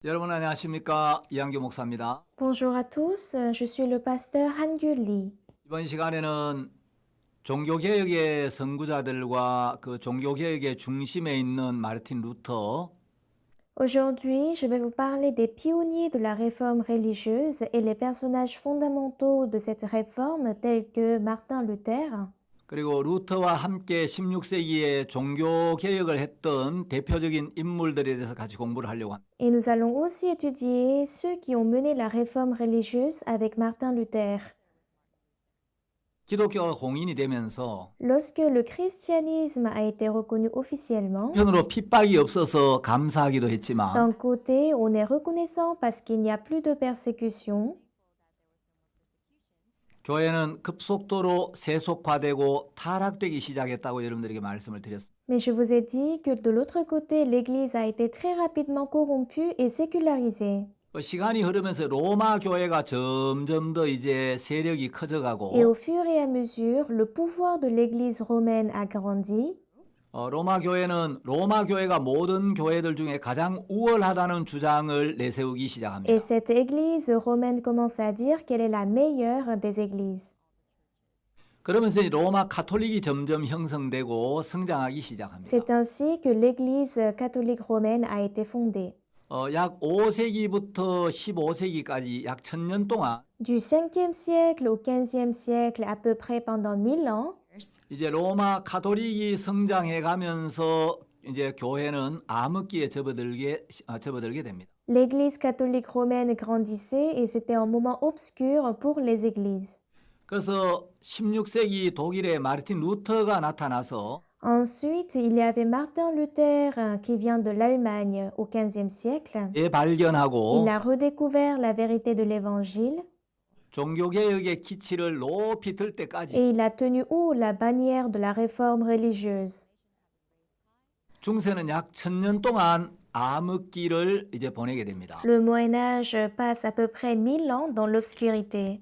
여러분 안녕하십니까? 이한교 목사입니다. Bonjour à tous, je suis le pasteur Han-Gyu Lee. 이번 시간에는 종교개혁의 선구자들과 그 종교개혁의 중심에 있는 마르틴 루터, Aujourd'hui, je vais vous parler des pionniers de la réforme religieuse et les personnages fondamentaux de cette réforme tels que Martin Luther 그리고 루터와 함께 16세기에 종교개혁을 했던 대표적인 인물들에 대해서 같이 공부를 하려고 합니다. et nous allons aussi étudier ceux qui ont mené la réforme religieuse avec Martin Luther. 기독교가 공인이 되면서 Lorsque le christianisme a été reconnu officiellement, 한편으로 핍박이 없어서 감사하기도 했지만 d'un côté, on est reconnaissant parce qu'il n'y a plus de persécution, 교회는 급속도로 세속화되고 타락되기 시작했다고 여러분들에게 말씀을 드렸습니다. mais je vous ai dit que de l'autre côté, l'Église a été très rapidement corrompue et sécularisée. 시간이 흐르면서 로마 교회가 점점 더 이제 세력이 Et 커져가고 au fur et à mesure, le pouvoir de l'Église romaine a grandi. 로마 교회가 모든 교회들 중에 가장 우월하다는 주장을 내세우기 Et 시작합니다. cette Église romaine commence à dire qu'elle est la meilleure des Églises. 그러면서 이 로마 카톨릭이 점점 형성되고 성장하기 시작합니다. C'est ainsi que l'Église catholique romaine a été fondée. 약 5세기부터 15세기까지 약 1000년 동안 Du 5e siècle au 15e siècle, à peu près pendant 1000 ans, 이제 로마 카톨릭이 성장해 가면서 이제 교회는 암흑기에 접어들게 됩니다. l'Église catholique romaine grandissait et c'était un moment obscur pour les églises. 그래서 16세기 독일의 마르틴 루터가 나타나서 Ensuite, il y avait Martin Luther qui vient de l'Allemagne au XVe siècle. 재발견하고 Il a redécouvert la vérité de l'Évangile 종교개혁의 기치를 높이 들 때까지 et il a tenu haut la bannière de la réforme religieuse. 중세는 약 1000년 동안 암흑기를 이제 보내게 됩니다. Le Moyen Âge passe à peu près 1000 ans dans l'obscurité.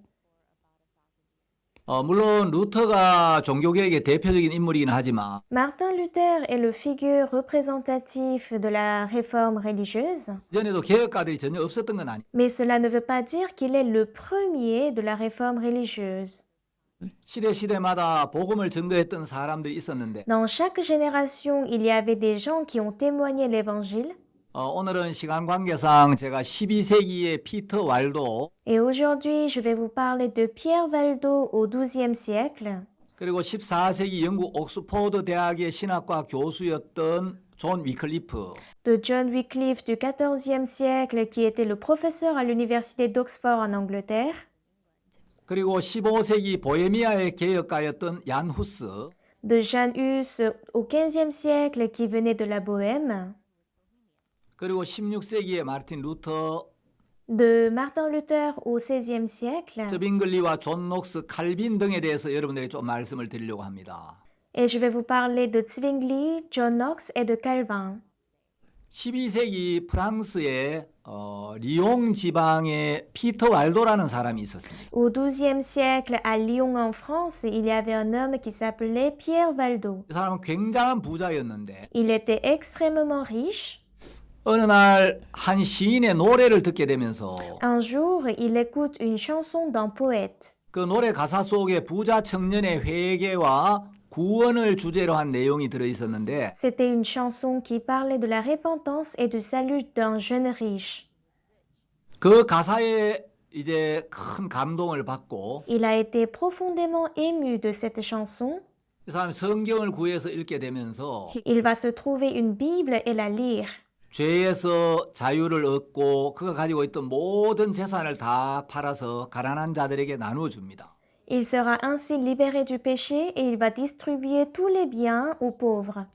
물론 루터가 종교개혁의 대표적인 인물이긴 하지만 Martin Luther est le figure représentatif de la réforme religieuse, 전에도 개혁가들이 전혀 없었던 건 아니에요. mais cela ne veut pas dire qu'il est le premier de la réforme religieuse. 시대마다 복음을 증거했던 사람들이 있었는데 Dans chaque génération, il y avait des gens qui ont témoigné l'Évangile. 오늘은 시간 관계상 제가 12세기의 피터 왈도 Et aujourd'hui, je vais vous parler de Pierre Valdo au XIIe siècle, 그리고 14세기 영국 옥스포드 대학의 신학과 교수였던 존 위클리프 de John Wycliffe du XIVe siècle qui était le professeur à l'université d'Oxford en Angleterre, 그리고 15세기 보헤미아의 개혁가였던 얀 후스 de Jean Hus au XVe siècle qui venait de la Bohème, 그리고 16세기의 마르틴 루터, de Martin Luther au XVIe siècle, 스빙글리와 존 녹스, 칼빈 등에 대해서 여러분들에게 좀 말씀을 드리려고 합니다. et je vais vous parler de Zwingli, John Knox et de Calvin. 12세기 프랑스의 리옹 지방에 피터 왈도라는 사람이 있었습니다. Au XIIe siècle, à Lyon en France, il y avait un homme qui s'appelait Pierre Valdo. 이 사람은 굉장한 부자였는데 Il était extrêmement riche. 어느 날 한 시인의 노래를 듣게 되면서 Un jour, il écoute une chanson d'un poète. 그 노래 가사 속에 부자 청년의 회개와 구원을 주제로 한 내용이 들어 있었는데 C'était une chanson qui parlait de la repentance et du salut d'un jeune riche. 그 가사에 이제 큰 감동을 받고 Il a été profondément ému de cette chanson. 이 사람이 성경을 구해서 읽게 되면서 Il va se trouver une Bible et la lire. 죄에서 자유를 얻고 그가 가지고 있던 모든 재산을 다 팔아서 가난한 자들에게 나누어 줍니다. Il sera ainsi libéré du péché et il va distribuer tous les biens aux pauvres.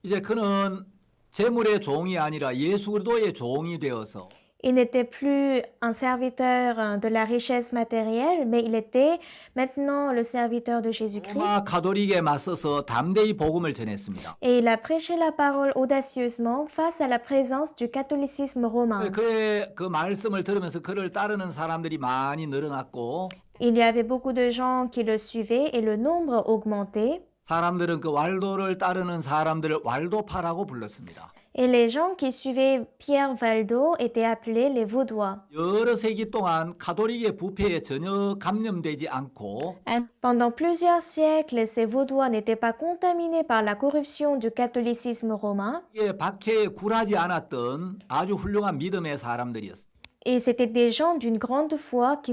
이제 그는 재물의 종이 아니라 예수 그리스도의 종이 되어서 Il n'était plus un serviteur de la richesse matérielle, mais il était maintenant le serviteur de Jésus-Christ. 로마 가톨릭에 맞서서 담대히 복음을 전했습니다. Et il a prêché la parole audacieusement face à la présence du catholicisme romain. 그의 그 말씀을 들으면서 그를 따르는 사람들이 많이 늘어났고 Il y avait beaucoup de gens qui le suivaient et le nombre augmentait. 사람들은 그 왈도를 따르는 사람들을 왈도파라고 불렀습니다. Et les gens qui suivaient Pierre Valdo étaient appelés les Vaudois. 여러 세기 동안 가톨릭의 부패에 전혀 감염되지 않고 Pendant plusieurs siècles, ces Vaudois n'étaient pas contaminés par la corruption du catholicisme romain, 이게 박해에 굴하지 않았던 아주 훌륭한 믿음의 사람들이었어요. et c'étaient des gens d'une grande foi qui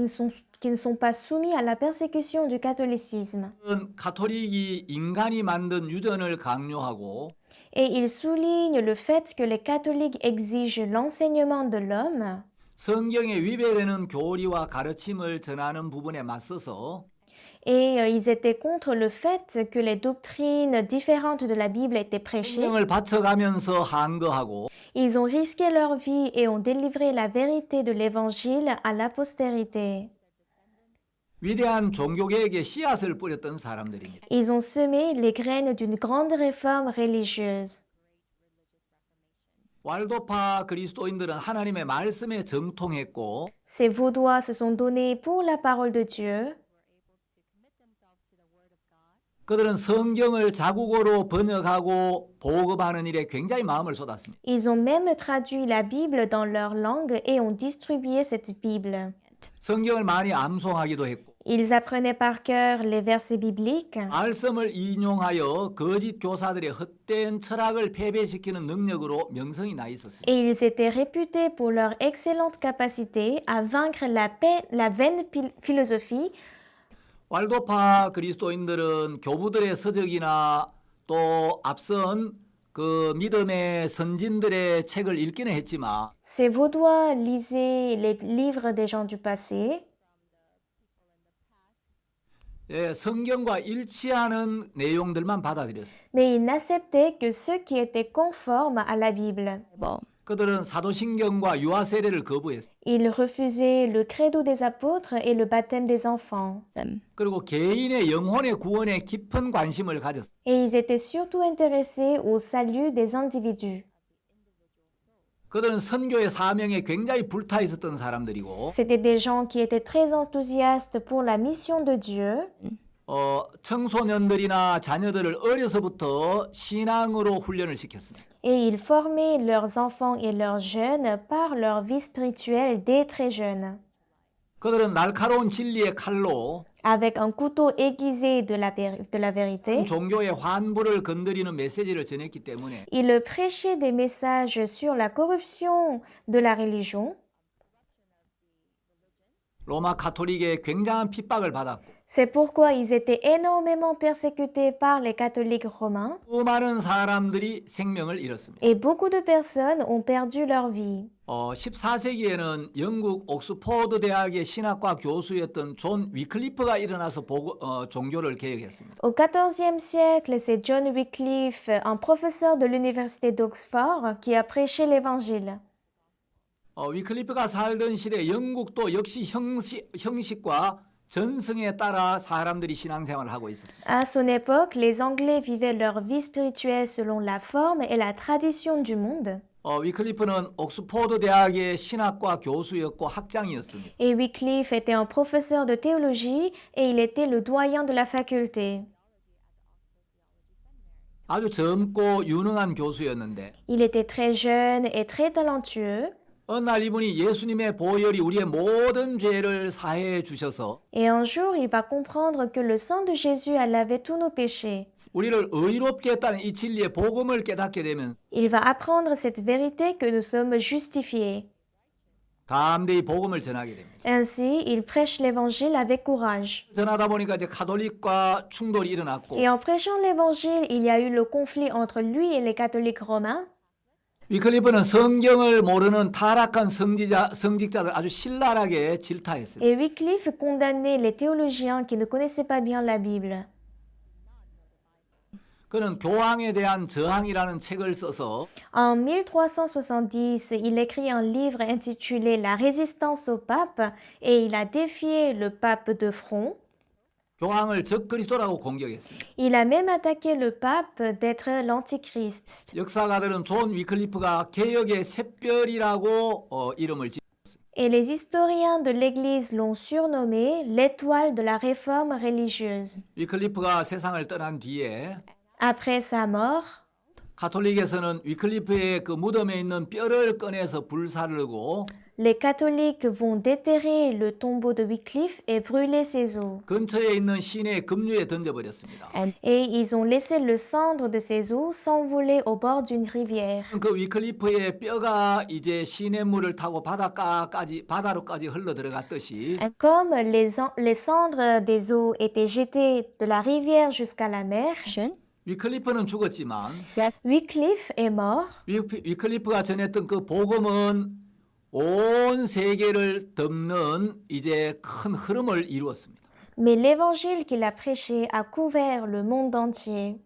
ne sont pas soumis à la persécution du catholicisme. 가톨릭이 인간이 만든 유전을 강요하고 Et il souligne le fait que les catholiques exigent l'enseignement de l'homme 성경에 위배되는 교리와 가르침을 전하는 부분에 맞서서 et ils étaient contre le fait que les doctrines différentes de la Bible étaient prêchées. 생명을 바쳐가면서 한거하고 Ils ont risqué leur vie et ont délivré la vérité de l'Évangile à la postérité. 위대한 종교개혁의 씨앗을 뿌렸던 사람들입니다. Ils ont semé les graines d'une grande réforme religieuse. 왈도파 그리스도인들은 하나님의 말씀에 정통했고 Ces Vaudois se sont donnés pour la parole de Dieu. 그들은 성경을 자국어로 번역하고 보급하는 일에 굉장히 마음을 쏟았습니다. Ils ont même traduit la Bible dans leur langue et ont distribué cette Bible. 성경을 많이 암송하기도 했고 Ils apprenaient par cœur les versets bibliques 말씀을 인용하여 거짓 교사들의 헛된 철학을 패배시키는 능력으로 명성이 나 있었습니다. et ils étaient réputés pour leur excellente capacité à vaincre la vaine philosophie. 왈도파 그리스도인들은 교부들의 서적이나 또 앞선 그 믿음의 선진들의 책을 읽기는 했지만 Ces Vaudois lisaient les livres des gens du passé, 예, 성경과 일치하는 내용들만 받아들였어요. mais ils n'acceptaient que ceux qui étaient conformes à la Bible. 그들은 사도신경과 유아 세례를 거부했어요. Ils refusaient le credo des apôtres et le baptême des enfants. 그리고 개인의 영혼의 구원에 깊은 관심을 가졌어요. Et ils étaient surtout intéressés au salut des individus. 그들은 선교의 사명에 굉장히 불타 있었던 사람들이고 C'étaient des gens qui étaient très enthousiastes pour la mission de Dieu. 청소년들이나 자녀들을 어려서부터 신앙으로 훈련을 시켰습니다. Et ils formaient leurs enfants et leurs jeunes par leur vie spirituelle dès très jeunes. 그들은 날카로운 진리의 칼로 Avec un couteau aiguisé de la vérité, 종교의 환부를 건드리는 메시지를 전했기 때문에 ils prêchaient des messages sur la corruption de la religion. 로마 가톨릭의 굉장한 핍박을 받았고 C'est pourquoi ils étaient énormément persécutés par les catholiques romains 수많은 사람들이 생명을 잃었습니다. et beaucoup de personnes ont perdu leur vie. 14세기에는 영국 옥스포드 대학의 신학과 교수였던 존 위클리프가 일어나서 종교를 개혁했습니다. Au XIVe siècle, c'est John Wycliffe, un professeur de l'université d'Oxford, qui a prêché l'évangile. 위클리프가 살던 시대 영국도 역시 형식과 전승에 따라 사람들이 신앙생활을 하고 있었습니다. À son époque, les Anglais vivaient leur vie spirituelle selon la forme et la tradition du monde. 위클리프는 옥스포드 대학의 신학과 교수였고 학장이었습니다. Et Wycliffe était un professeur de théologie et il était le doyen de la faculté. 아주 젊고 유능한 교수였는데 Il était très jeune et très talentueux. 어느 날 이분이 예수님의 보혈이 우리의 모든 죄를 사해 주셔서 Et un jour, il va comprendre que le sang de Jésus a lavé tous nos péchés. 우리를 의롭게 했다는 이 진리의 복음을 깨닫게 되면 Il va apprendre cette vérité que nous sommes justifiés. 담대히 복음을 전하게 됩니다. Ainsi, il prêche l'évangile avec courage. 전하다 보니까 이제 가톨릭과 충돌이 일어났고 Et en prêchant l'évangile, il y a eu le conflit entre lui et les catholiques romains. 위클리프는 성경을 모르는 타락한 성직자들 아주 신랄하게 질타했어요. Et Wycliffe condamnait les théologiens qui ne connaissaient pas bien la Bible. 그는 교황에 대한 저항이라는 책을 써서 En 1370, il écrit un livre intitulé La résistance au pape et il a défié le pape de front. 교황을 적그리스도라고 공격했습니다. Il a même attaqué le pape d'être l'antichrist. 역사가들은 존 위클리프가 개혁의 샛별이라고 이름을 지었습니다. Et les historiens de l'Église l'ont surnommé l'étoile de la réforme religieuse. 위클리프가 세상을 떠난 뒤에 Après sa mort, 가톨릭에서는 위클리프의 그 무덤에 있는 뼈를 꺼내서 불사르고 Les catholiques vont déterrer le tombeau de Wycliffe et brûler ses os. 근처에 있는 시내 급류에 던져버렸습니다. Et ils ont laissé le cendre de ses os s'envoler au bord d'une rivière. 그 위클리프의 뼈가 이제 시냇물을 타고 바다로까지 흘러 들어갔듯이 Comme les cendres des eaux étaient jetées de la rivière jusqu'à la mer, 위클리프는 죽었지만 Wycliffe est mort, 위클리프가 전했던 그 복음은 온 세계를 덮는 이제 큰 흐름을 이루었습니다. mais l'évangile qu'il a prêché a couvert le monde entier.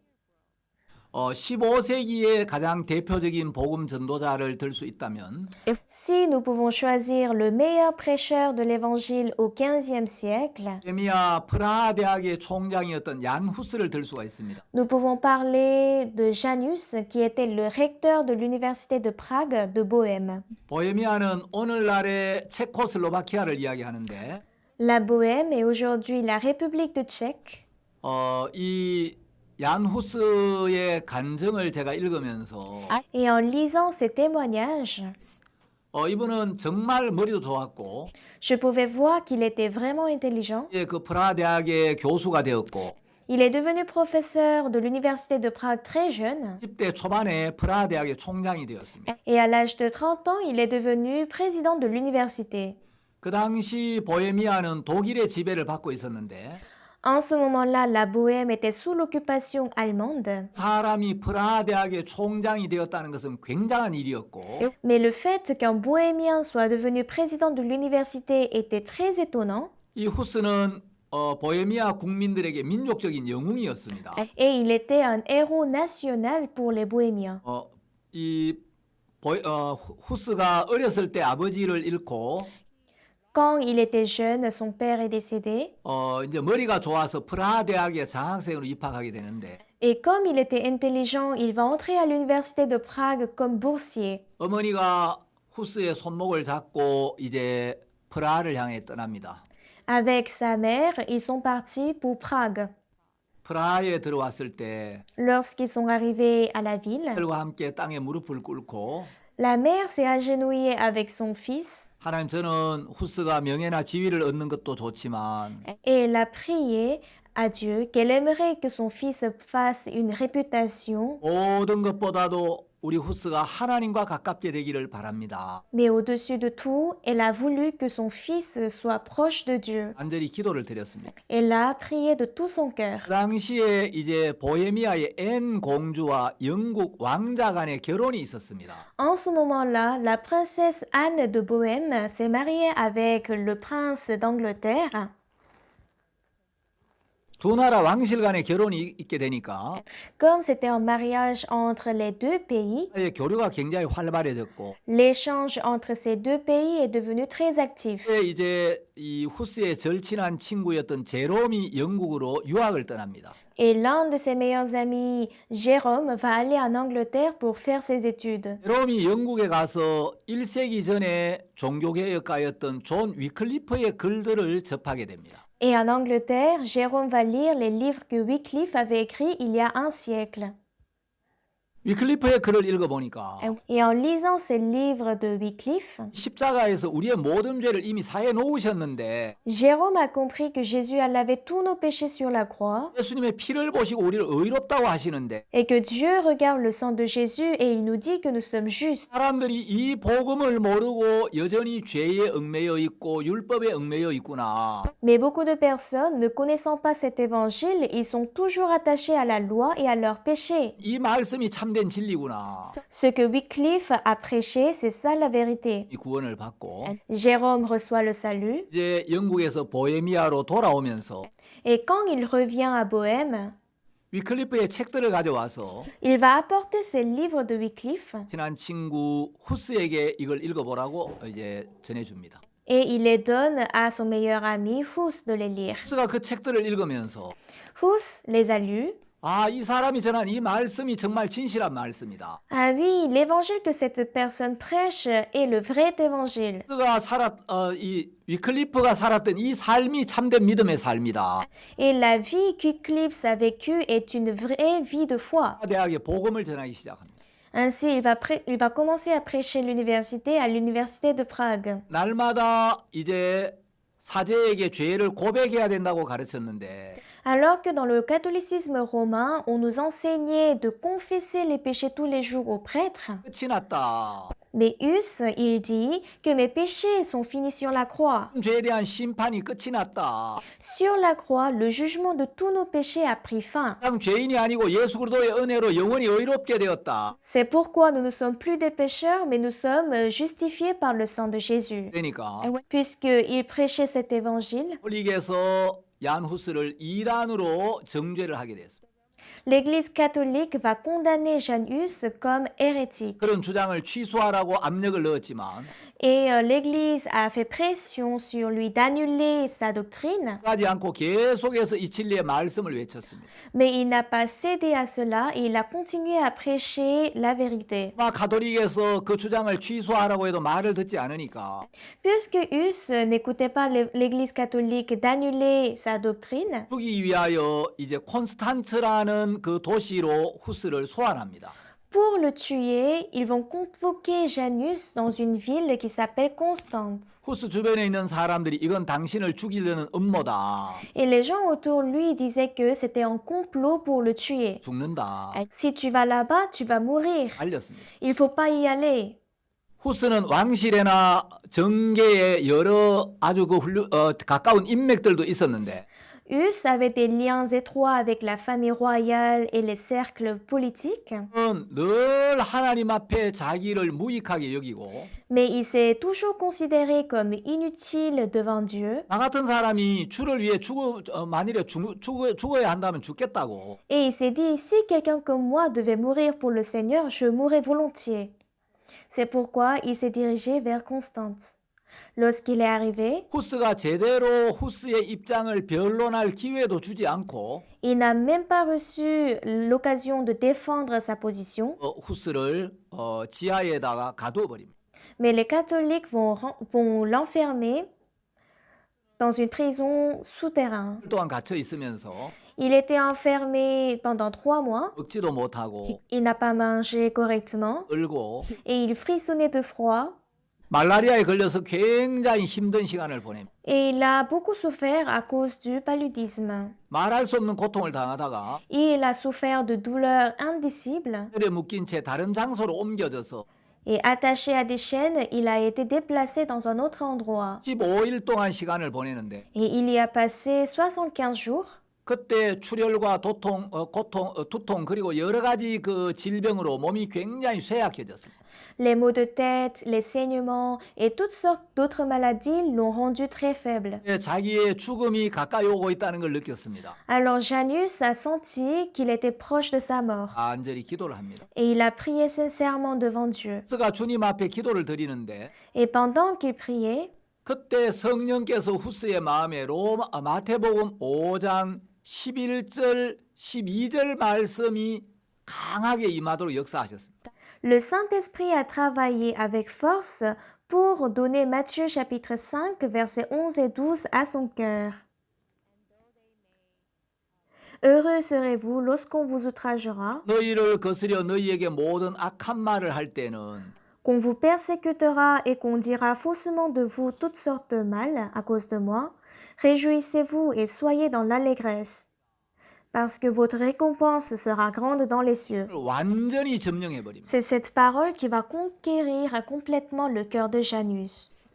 15세기의 가장 대표적인 복음 전도자를 들 수 있다면 Si nous pouvons choisir le meilleur prêcheur de l'évangile au XVe siècle, 보헤미아 프라하 대학의 총장이었던 얀 후스를 들 수가 있습니다. nous pouvons parler de Janus, qui était le recteur de l'université de Prague de Bohême. 보헤미아는 오늘날의 체코슬로바키아를 이야기하는데 La Bohême est aujourd'hui la République de Tchèque. 이 얀 후스의 간증을 제가 읽으면서 Et en lisant ces témoignages, 이분은 정말 머리도 좋았고 je pouvais voir qu'il était vraiment intelligent. 그 프라하 대학의 교수가 되었고 Il est devenu professeur de l'université de Prague très jeune. 10대 초반에 프라하 대학의 총장이 되었습니다. Et à l'âge de 30 ans, il est devenu président de l'université. 그 당시 보헤미아는 독일의 지배를 받고 있었는데 En ce moment-là, la Bohême était sous l'occupation allemande. 사람이 프라하 대학의 총장이 되었다는 것은 굉장한 일이었고 Mais le fait qu'un bohémien soit devenu président de l'université était très étonnant. 이 후스는 보헤미아 국민들에게 민족적인 영웅이었습니다. Et il était un héros national pour les bohémiens. 후스가 어렸을 때 아버지를 잃고 Quand il était jeune, son père est décédé. 이제 머리가 좋아서 프라하 대학에 장학생으로 입학하게 되는데 Et comme il était intelligent, il va entrer à l'université de Prague comme boursier. 어머니가 후스의 손목을 잡고 이제 프라하를 향해 떠납니다. Avec sa mère, ils sont partis pour Prague. 프라하에 들어왔을 때 Lorsqu'ils sont arrivés à la ville, 딸과 함께 땅에 무릎을 꿇고 la mère s'est agenouillée avec son fils 하나님 저는 후스가 명예나 지위를 얻는 것도 좋지만 et elle a prié à Dieu qu'elle aimerait que son fils fasse une réputation, 모든 것보다도 우리 후스가 하나님과 가깝게 되기를 바랍니다. mais au-dessus de tout, elle a voulu que son fils soit proche de Dieu. 간절히 기도를 드렸습니다. Elle a prié de tout son cœur. 그 당시에 이제 보헤미아의 앤 공주와 영국 왕자 간의 결혼이 있었습니다. En ce moment-là, la princesse Anne de Bohême s'est mariée avec le prince d'Angleterre. 두 나라 왕실 간의 결혼이 있게 되니까 Comme c'était un mariage entre les deux pays, 교류가 굉장히 활발해졌고 l'échange entre ces deux pays est devenu très actif. 이제 이 후스의 절친한 친구였던 제롬이 영국으로 유학을 떠납니다. Et l'un de ses meilleurs amis, Jérôme, va aller en Angleterre pour faire ses études. 제롬이 영국에 가서 1세기 전에 종교개혁가였던 존 위클리프의 글들을 접하게 됩니다. Et en Angleterre, Jérôme va lire les livres que Wycliffe avait écrits il y a un siècle. 위클리프의 글을 읽어보니까 Et en lisant ces livres de Wycliffe, 십자가에서 우리의 모든 죄를 이미 사해 놓으셨는데 Jérôme a compris que Jésus a lavé tous nos péchés sur la croix 예수님의 피를 보시고 우리를 의롭다고 하시는데 et que Dieu regarde le sang de Jésus et il nous dit que nous sommes justes. 사람들이 이 복음을 모르고 여전히 죄에 얽매여 있고 율법에 얽매여 있구나. Mais beaucoup de personnes, ne connaissant pas cet évangile, ils sont toujours attachés à la loi et à leurs péchés. 이 말씀이 참된 진리구나. Ce que Wycliffe a prêché, c'est ça la vérité. 이 구원을 받고 Jérôme reçoit le salut 이제 영국에서 보헤미아로 돌아오면서 et quand il revient à Bohême, 위클리프의 책들을 가져와서 il va apporter ses livres de Wycliffe 친한 친구 후스에게 이걸 읽어보라고 이제 전해줍니다. et il les donne à son meilleur ami Hus de les lire. 후스가 그 책들을 읽으면서 Hus les a lus 아, 이 사람이 전한 이 말씀이 정말 진실한 말씀이다. Ah oui, l'évangile que cette personne prêche est le vrai évangile. 이 위클리프가 살았던 이 삶이 참된 믿음의 삶이다. Et la vie qu'Wycliffe a vécue est une vraie vie de foi. 대학에 복음을 전하기 시작합니다. Ainsi, il va commencer à prêcher à l'université de Prague. 날마다 이제 사제에게 죄를 고백해야 된다고 가르쳤는데 Alors que dans le catholicisme romain, on nous enseignait de confesser les péchés tous les jours aux prêtres. 끝이 났다. Mais Hus, il dit que mes péchés sont finis sur la croix. 죄에 대한 심판이 끝이 났다. Sur la croix, le jugement de tous nos péchés a pris fin. 당 죄인이 아니고 예수 그리스도의 은혜로 영원히 의롭게 되었다. C'est pourquoi nous ne sommes plus des pécheurs, mais nous sommes justifiés par le sang de Jésus. 그러니까 Puisqu'il prêchait cet évangile, 홀릭에서 얀 후스를 이단으로 정죄를 하게 됐습니다. l'Église catholique va condamner Jan Hus comme hérétique. 그런 주장을 취소하라고 압력을 넣었지만 Et l'Église a fait pression sur lui d'annuler sa doctrine, 하지 않고 계속해서 이 진리의 말씀을 외쳤습니다. mais il n'a pas cédé à cela et il a continué à prêcher la vérité. 가톨릭에서 그 주장을 취소하라고 해도 말을 듣지 않으니까 Puisque Hus n'écoutait pas l'Église catholique d'annuler sa doctrine, 죽이기 위하여 이제 콘스탄츠라는 그 도시로 후스를 소환합니다. pour le tuer, ils vont convoquer Janus dans une ville qui s'appelle Constance. 후스 주변에 있는 사람들이 이건 당신을 죽이려는 음모다. Et les gens autour de lui disaient que c'était un complot pour le tuer. 죽는다. Si tu vas là-bas, tu vas mourir. 알렸습니다. Il faut pas y aller. 후스는 왕실이나 정계에 여러 아주 가까운 인맥들도 있었는데 Hus avait des liens étroits avec la famille royale et les cercles politiques, 늘 하나님 앞에 자기를 무익하게 여기고 mais il s'est toujours considéré comme inutile devant Dieu 나 같은 사람이 주를 위해 만일에 죽어야 한다면 죽겠다고. et il s'est dit si quelqu'un comme moi devait mourir pour le Seigneur, je mourrais volontiers. C'est pourquoi il s'est dirigé vers Constance. Lorsqu'il est arrivé, 후스가 제대로 후스의 입장을 변론할 기회도 주지 않고 il n'a même pas reçu l'occasion de défendre sa position, 후스를 지하에다가 가두어 버립니다. mais les catholiques vont l'enfermer dans une prison souterraine. 동안 갇혀 있으면서 Il était enfermé pendant 3 mois. 먹지도 못하고 Il n'a pas mangé correctement 떨고 et il frissonnait de froid 말라리아에 걸려서 굉장히 힘든 시간을 보냅니다. et il a beaucoup souffert à cause du paludisme. 말할 수 없는 고통을 당하다가 Et il a souffert de douleurs indicibles 에 묶인 채 다른 장소로 옮겨져서 et attaché à des chaînes, il a été déplacé dans un autre endroit. 15일 동안 시간을 보내는데 Et il y a passé 75 jours. 그때 출혈과 두통 그리고 여러 가지 그 질병으로 몸이 굉장히 쇠약해졌습니다. Les maux de tête, les saignements et toutes sortes d'autres maladies l'ont rendu très faible. 자기의 죽음이 가까이 오고 있다는 걸 느꼈습니다. Alors Janus a senti qu'il était proche de sa mort 간절히 기도를 합니다. et il a prié sincèrement devant Dieu. 그가 주님 앞에 기도를 드리는데 Et pendant qu'il priait, 그때 성령께서 후스의 마음에 마태복음 5장 11절 12절 말씀이 강하게 임하도록 역사하셨습니다. le Saint-Esprit a travaillé avec force pour donner Matthieu chapitre 5 versets 11 et 12 à son cœur. Heureux serez-vous lorsqu'on vous outragera, 너희를 거스려 너희에게 모든 악한 말을 할 때는 qu'on vous persécutera et qu'on dira faussement de vous toutes sortes de mal à cause de moi. Réjouissez-vous et soyez dans l'allégresse, parce que votre récompense sera grande dans les cieux. 완전히 점령해 버립니다. C'est cette parole qui va conquérir complètement le cœur de Janus.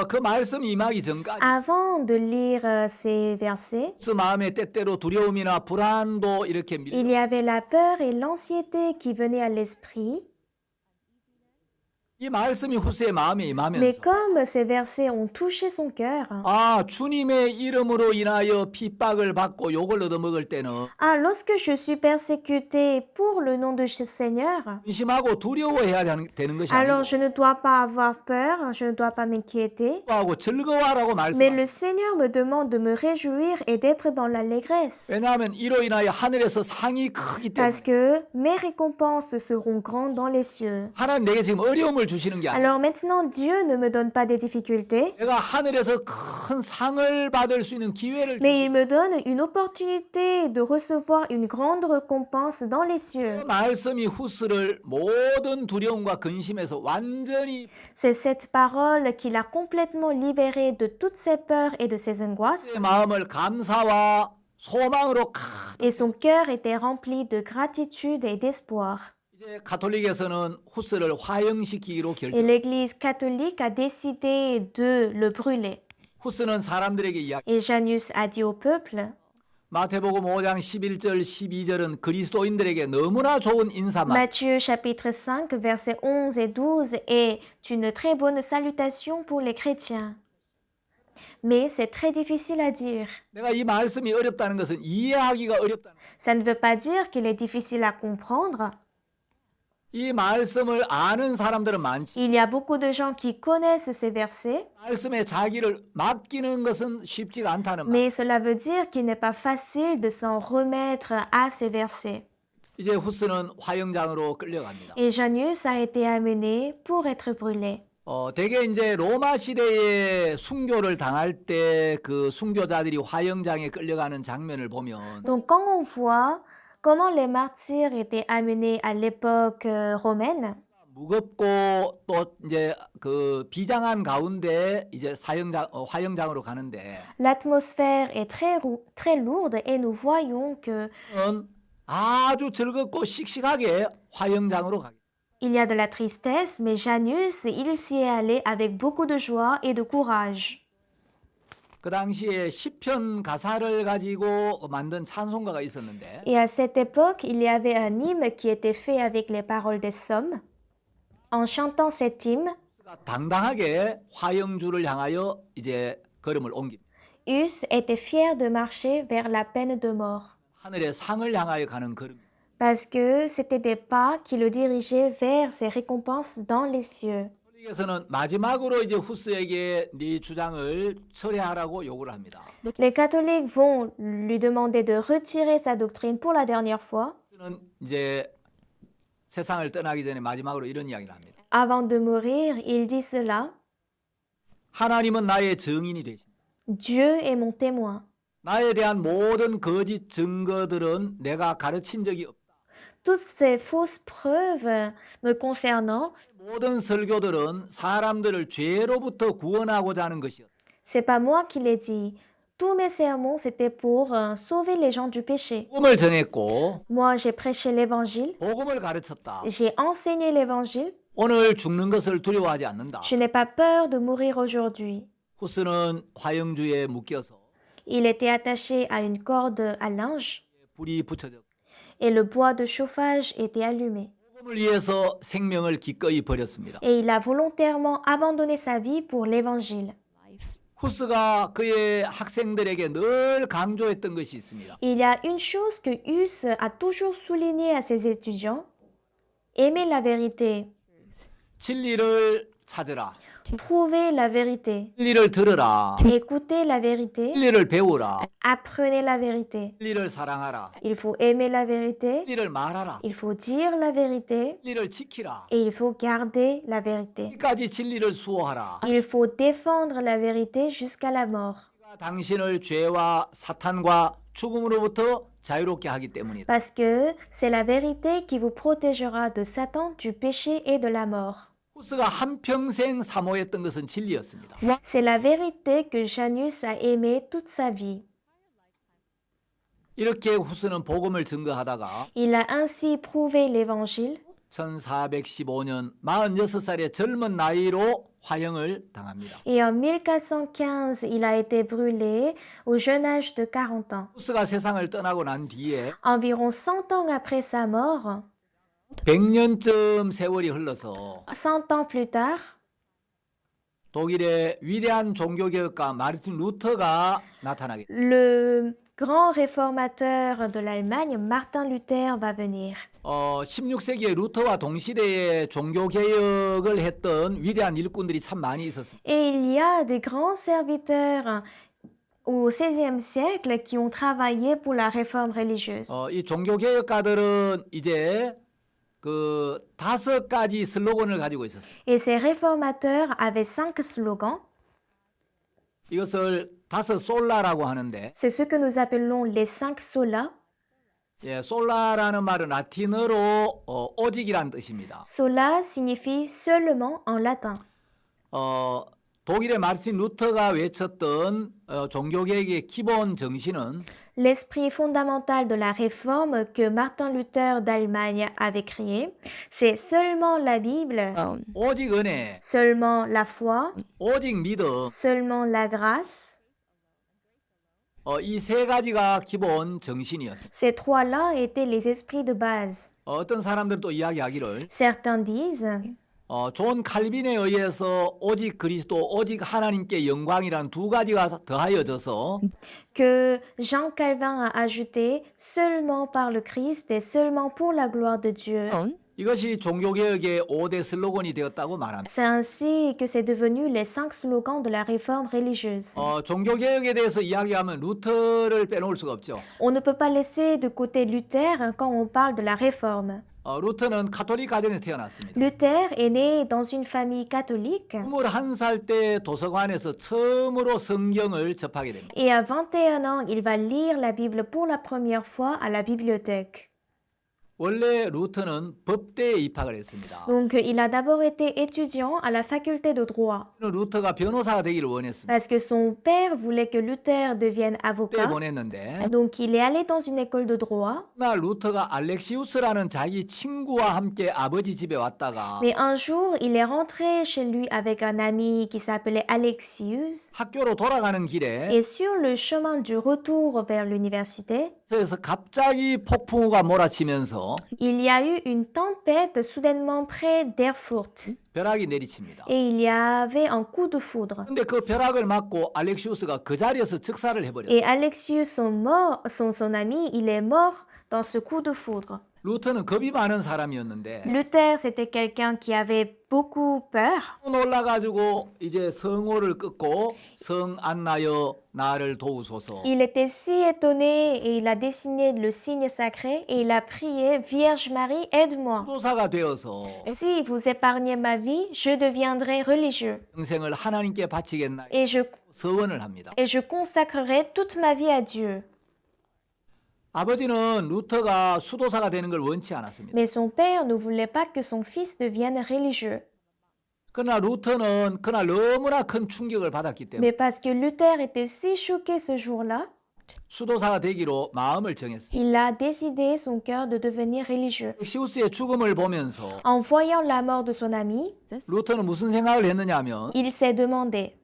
그 말씀이 임하기 전까지 Avant de lire ces versets, 그 마음에 때때로 두려움이나 불안도 이렇게 il y avait la peur et l'anxiété qui venaient à l'esprit. 이 말씀이 후스의 마음에 Mais 임하면서 comme ces versets ont touché son cœur, 아, 주님의 이름으로 인하여 핍박을 받고 욕을 얻어먹을 때는 ah, lorsque je suis persécuté pour le nom de Seigneur, 근심하고 두려워해야 되는 것이 alors 아니고 je ne dois pas avoir peur, je ne dois pas m'inquiéter, 하고 즐거워하라고 mais 말씀하십니다. le Seigneur me demande de me réjouir et d'être dans l'allégresse. 왜냐하면 이로 인하여 하늘에서 상이 크기 Parce 때문에 que mes récompenses seront grandes dans les cieux. 하나님 내게 지금 어려움을 주시는 게 아니라 Alors maintenant, Dieu ne me donne pas des difficultés, 내가 하늘에서 큰 상을 받을 수 있는 기회를 mais 주시고 il me donne une opportunité de recevoir une grande récompense dans les cieux. 그 말씀이 후스를 모든 두려움과 근심에서 완전히 C'est cette parole qui l'a complètement libéré de toutes ses peurs et de ses angoisses, 내 마음을 감사와 소망으로 가득. et son cœur était rempli de gratitude et d'espoir. 이제 가톨릭에서는 후스를 화형시키기로 Et 결정. l'Église catholique a décidé de le brûler. 후스는 사람들에게 이야기. Et Janus a dit au peuple, 마태복음 5장 11절 12절은 그리스도인들에게 너무나 좋은 인사말. Matthieu chapitre 5, versets 11 et 12 est une très bonne salutation pour les chrétiens. Mais c'est très difficile à dire. 내가 이 말씀이 어렵다는 것은 이해하기가 어렵다는. Ça ne veut pas dire qu'il est difficile à comprendre. 이 말씀을 아는 사람들은 많지. Il y a beaucoup de gens qui connaissent ces versets, 말씀에 자기를 맡기는 것은 쉽지가 않다는 말. mais cela veut dire qu'il n'est pas facile de s'en remettre à ces versets. 이제 후스는 화형장으로 끌려갑니다. Et Janus a été amené pour être brûlé. 대개 이제 로마 시대에 순교를 당할 때 그 순교자들이 화형장에 끌려가는 장면을 보면 Donc quand on voit comment les martyrs étaient amenés à l'époque romaine, 무겁고 또 이제 그 비장한 가운데 이제 화형장으로 가는데 l'atmosphère est très lourde et nous voyons que 아주 즐겁고 씩씩하게 화형장으로 가게. il y a de la tristesse, mais Janus, il s'y est allé avec beaucoup de joie et de courage. 그 당시에 시편 가사를 가지고 만든 찬송가가 있었는데 Et à cette époque, il y avait un hymne qui était fait avec les paroles des psaumes. En chantant cet hymne, 당당하게 화형주를 향하여 이제 걸음을 옮깁니다. Hus était fier de marcher vers la peine de mort, 하늘의 상을 향하여 가는 걸음. parce que c'était des pas qui le dirigeaient vers ses récompenses dans les cieux. 에서는 마지막으로 이제 후스에게 네 주장을 철회하라고 요구를 합니다. Les catholiques vont lui demander de retirer sa doctrine pour la dernière fois. 는 이제 세상을 떠나기 전에 마지막으로 이런 이야기를 합니다. Avant de mourir, il dit cela, 하나님은 나의 증인이 되신. Dieu est mon témoin. 나에 대한 모든 거짓 증거들은 내가 가르친 적이 없다. Toutes ces fausses preuves me concernant, 모든 설교들은 사람들을 죄로부터 구원하고자 하는 것이었다. c'est pas moi qui l'ai dit. Tous mes sermons, c'était pour sauver les gens du péché. 복음을 전했고 Moi, j'ai prêché l'évangile, 복음을 가르쳤다. j'ai enseigné l'évangile. 오늘 죽는 것을 두려워하지 않는다. Je n'ai pas peur de mourir aujourd'hui. 후스는 화형주에 묶여서 Il était attaché à une corde à linge 불이 붙여져 et le bois de chauffage était allumé. 복음을 위해서 생명을 기꺼이 버렸습니다. Et il a volontairement abandonné sa vie pour l'évangile. 후스가 그의 학생들에게 늘 강조했던 것이 있습니다. Il y a une chose que Hus a toujours souligné à ses étudiants. Aimer la vérité. 진리를 찾으라. Trouvez la vérité. 진리를 들으라. Écoutez la vérité. 진리를 배우라. Apprenez la vérité. 진리를 사랑하라. Il faut aimer la vérité. 진리를 말하라. Il faut dire la vérité. 진리를 지키라. Et il faut garder la vérité. 끝까지 진리를 수호하라. Il faut défendre la vérité jusqu'à la mort. 당신을 죄와 사탄과 죽음으로부터 자유롭게 하기 때문이다. Parce que c'est la vérité qui vous protégera de Satan, du péché et de la mort. 후스가 한평생 사모했던 것은 진리였습니다. C'est la vérité que Janus a aimée toute sa vie. 이렇게 후스는 복음을 증거하다가 Il a ainsi prouvé l'évangile 1415년 46살의 젊은 나이로 화형을 당합니다. et en 1415, il a été brûlé au jeune âge de 40 ans. 후스가 세상을 떠나고 난 뒤에 Environ 100 ans après sa mort, 100년쯤 세월이 흘러서 100 ans plus tard, 독일의 위대한 종교개혁가 마르틴 루터가 나타나게 됩니다. le grand réformateur de l'Allemagne, Martin Luther, va venir. 16세기에 루터와 동시대에 종교개혁을 했던 위대한 일꾼들이 참 많이 있었습니다. Et il y a des grands serviteurs au XVIe siècle qui ont travaillé pour la réforme religieuse. 이 종교개혁가들은 이제 그 5가지 슬로건을 가지고 있었어요. Et ces réformateurs avaient 5 slogans. 이것을 5 솔라라고 하는데, C'est ce que nous appelons les 5 solas. 예, 솔라라는 말은 라틴어로 오직이란 뜻입니다. Sola signifie seulement en latin. 독일의 마르틴 루터가 외쳤던 종교개혁의 기본 정신은 L'esprit fondamental de la réforme que Martin Luther d'Allemagne avait créé, c'est seulement la Bible, 오직 은혜, seulement la foi, 오직 믿음, seulement la grâce. 이 3가지가 기본 정신이었습니다. Ces trois-là étaient les esprits de base. 어떤 사람들은 또 이야기하기를 Certains disent 존 칼빈에 의해서 오직 그리스도, 오직 하나님께 영광이라는 2가지가 더하여져서 que Jean Calvin a ajouté seulement par le Christ et seulement pour la gloire de Dieu. 이것이 종교개혁의 5대 슬로건이 되었다고 말합니다. C'est ainsi que c'est devenu les 5 slogans de la réforme religieuse. 종교개혁에 대해서 이야기하면 루터를 빼놓을 수가 없죠. On ne peut pas laisser de côté Luther quand on parle de la réforme. 루터는 가톨릭 가정에서 태어났습니다. Luther est né dans une famille catholique 21살 때 도서관에서 처음으로 성경을 접하게 됩니다. et à 21 ans, il va lire la Bible pour la première fois à la bibliothèque. 원래 루터는 법대에 입학을 했습니다. Donc, il a d'abord été étudiant à la faculté de droit 루터가 변호사가 되기를 원했습니다. parce que son père voulait que Luther devienne 때 avocat. 보냈는데 Donc, il est allé dans une école de droit. 날 루터가 알렉시우스라는 자기 친구와 함께 아버지 집에 왔다가 Mais un jour, il est rentré chez lui avec un ami qui s'appelait Alexius. 학교로 돌아가는 길에 Et sur le chemin du retour vers l'université, 그래서 갑자기 폭풍우가 몰아치면서 il y a eu une tempête soudainement près d'Erfurt. 벼락이 내리칩니다. Et il y avait un coup de foudre. 근데 그 벼락을 맞고 알렉시우스가 그 자리에서 즉사를 해버렸어요. Et Alexius, son ami, il est mort dans ce coup de foudre. 루터는 겁이 많은 사람이었는데 Luther, c'était quelqu'un qui avait beaucoup peur. 놀라가지고 이제 성호를 끊고 성 안나여 나를 도우소서. Il était si étonné et il a dessiné le signe sacré et il a prié Vierge Marie, aide-moi. 도사가 되어서 Si vous épargnez ma vie, je deviendrai religieux 평생을 하나님께 바치겠나 et 서원을 합니다. je consacrerai toute ma vie à Dieu. 아버지는 루터가 수도사가 되는 걸 원치 않았습니다. Mais son père ne voulait pas que son fils devienne religieux. 그러나 루터는 그날 너무나 큰 충격을 받았기 때문에 Mais parce que Luther était si choqué ce jour-là, 수도사가 되기로 마음을 정했습니다. il a décidé son cœur de devenir religieux. 알렉시우스의 죽음을 보면서 En voyant la mort de son ami, 루터는 무슨 생각을 했느냐면 il s'est demandé,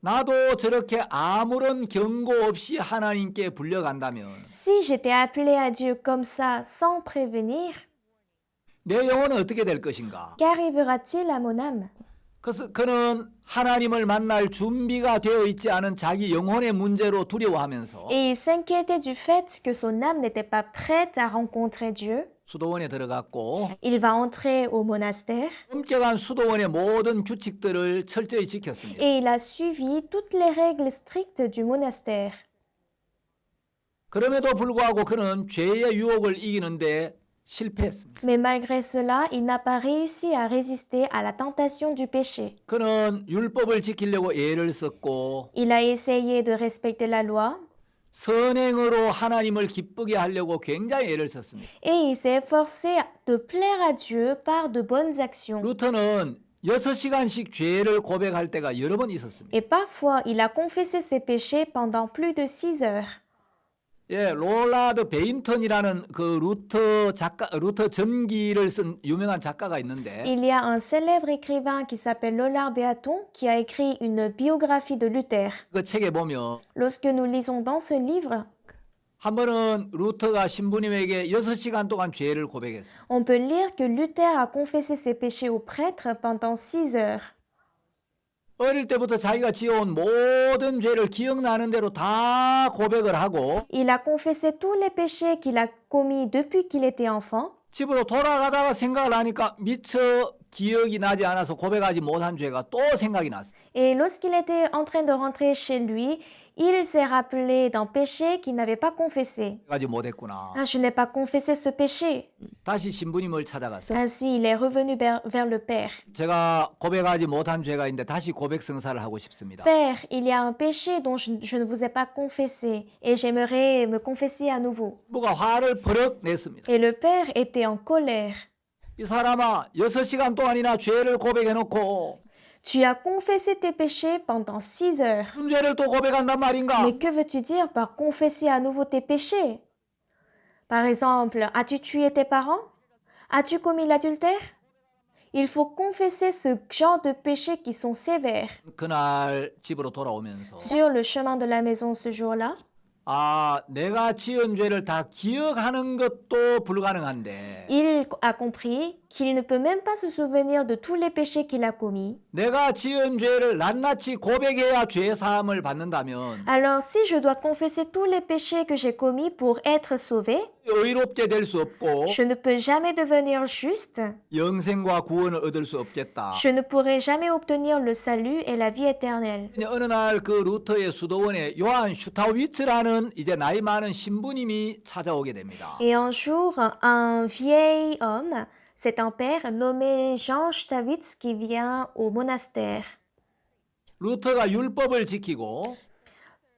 나도 저렇게 아무런 경고 없이 하나님께 불려간다면 si j'étais appelé à Dieu comme ça, sans prévenir, 내 영혼은 어떻게 될 것인가? qu'arrivera-t-il à mon âme? 그래서 그는 하나님을 만날 준비가 되어 있지 않은 자기 영혼의 문제로 두려워하면서 Et il s'inquiétait du fait que son âme n'était pas prête à rencontrer Dieu. 수도원에 들어갔고 Il va entrer au monastère 엄격한 수도원의 모든 규칙들을 철저히 지켰습니다. et il a suivi toutes les règles strictes du monastère. 그럼에도 불구하고 그는 죄의 유혹을 이기는데 실패했습니다. Mais malgré cela, il n'a pas réussi à résister à la tentation du péché. 그는 율법을 지키려고 애를 썼고 Il a essayé de respecter la loi 선행으로 하나님을 기쁘게 하려고 굉장히 애를 썼습니다. et il s'est efforcé de plaire à Dieu par de bonnes actions. 루터는 6시간씩 죄를 고백할 때가 여러 번 있었습니다. Et parfois, il a confessé ses péchés pendant plus de 6 heures. 예, 롤라드 베인턴이라는 그 루터 전기를 쓴 유명한 작가가 있는데 Il y a un célèbre écrivain qui s'appelle Lollard Béaton qui a écrit une biographie de Luther. 그 책에 보면 Lorsque nous lisons dans ce livre, 한 번은 루터가 신부님에게 6시간 동안 죄를 고백했어요. On peut lire que Luther a confessé ses péchés au prêtre pendant 6 heures. 어릴 때부터 자기가 지어온 모든 죄를 기억나는 대로 다 고백을 하고 Il a confessé tous les péchés qu'il a commis depuis qu'il était enfant. 집으로 돌아가다가 생각을 하니까 미처 기억이 나지 않아서 고백하지 못한 죄가 또 생각이 났어요. Et lorsqu'il était en train de rentrer chez lui, il s'est rappelé d'un péché qu'il n'avait pas confessé. 고백하지 못했구나. Ah, je n'ai pas confessé ce péché. 다시 신부님을 찾아갔어요. Ainsi, il est revenu vers le Père. 제가 고백하지 못한 죄가 있는데 다시 고백 성사를 하고 싶습니다. Père, il y a un péché dont je ne vous ai pas confessé et j'aimerais me confesser à nouveau. 신부가 화를 버럭 냈습니다. Et le Père était en colère. 이 사람아 6시간 동안이나 죄를 고백해놓고 Tu as confessé tes péchés pendant 6 heures. 무슨 죄를 또 고백한단 말인가? Mais que veux-tu dire par confesser à nouveau tes péchés? Par exemple, as-tu tué tes parents? As-tu commis l'adultère? Il faut confesser ce genre de péchés qui sont sévères. 그날 집으로 돌아오면서 Sur le chemin de la maison ce jour-là, 아 내가 지은 죄를 다 기억하는 것도 불가능한데 il a compris qu'il ne peut même pas se souvenir de tous les péchés qu'il a commis. 내가 지은 죄를 낱낱이 고백해야 죄 사함을 받는다면 Alors, si je dois confesser tous les péchés que j'ai commis pour être sauvé, 의롭게 될 수 없고 je ne peux jamais devenir juste. 영생과 구원을 얻을 수 없겠다. Je ne pourrai jamais obtenir le salut et la vie éternelle. 어느 날 그 루터의 수도원에 요한 슈타위츠라는 이제 나이 많은 신부님이 찾아오게 됩니다. Et un jour, un vieil homme, c'est un père nommé Jean Stavitz qui vient au monastère. 루터가 율법을 지키고